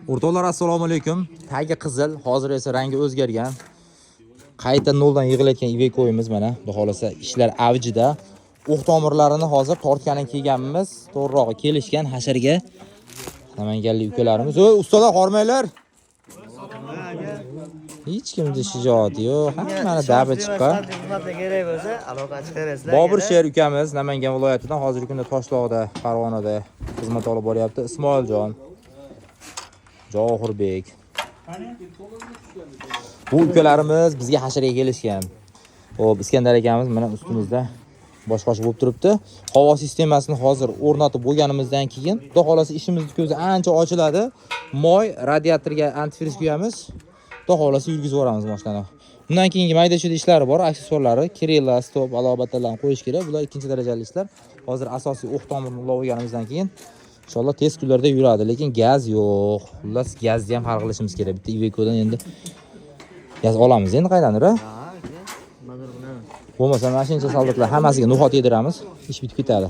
O'rtoqlar, assalomu alaykum. Tagi qizil, hozir esa rangi o'zgargan. Qayta noldan yig'ilayotgan Iveco'yimiz mana. Xudo xolasa ishlar avjida. O'q tomirlarini hozir tortganini kiyganmiz. To'g'rirog'i kelishgan hasharga. Namanganlik ukalarimiz. O'y, ustolar hormanglar. Hech kimda shijoat yo'q. Hammani dabi chiqqan. Kerak bo'lsa, aloqachi qilasiz. Bobur Sher ukamiz Namangan viloyatidan hozirgi kunda Toshloqda, Farg'onada xizmat olib boryapti. Ismoiljon, Johirbek. Bu ukalarimiz bizga hasharga kelishgan. Xo'p, Iskandar akamiz mana ustimizda boshqacha bo'lib turibdi. Havo sistemasini hozir o'rnatib bo'lganimizdan keyin, xudo xolasa ishimizni ko'zi ancha ochiladi. Moy radiatorga antifriz quyamiz. Xudo xolasa yurgizib yuboramiz mashinani. Bundan keyingi mayda-chuyda ishlari bor, aksessuarlari, kirilla, stop, alobatlarni qo'yish kerak. Bular ikkinchi darajali ishlar. Hozir asosiy o'q tomirini ulab olganimizdan keyin inshaalloh tez kunlarda yuradi, lekin gaz yo'q. Xullas, gazni ham hal qilishimiz kerak. Bitta Iveco'dan endi gaz olamiz endi qaydandir, ha? Bo'lmasa, mashincha soldatlar hammasiga no'xat yediramiz, ish bitib ketadi.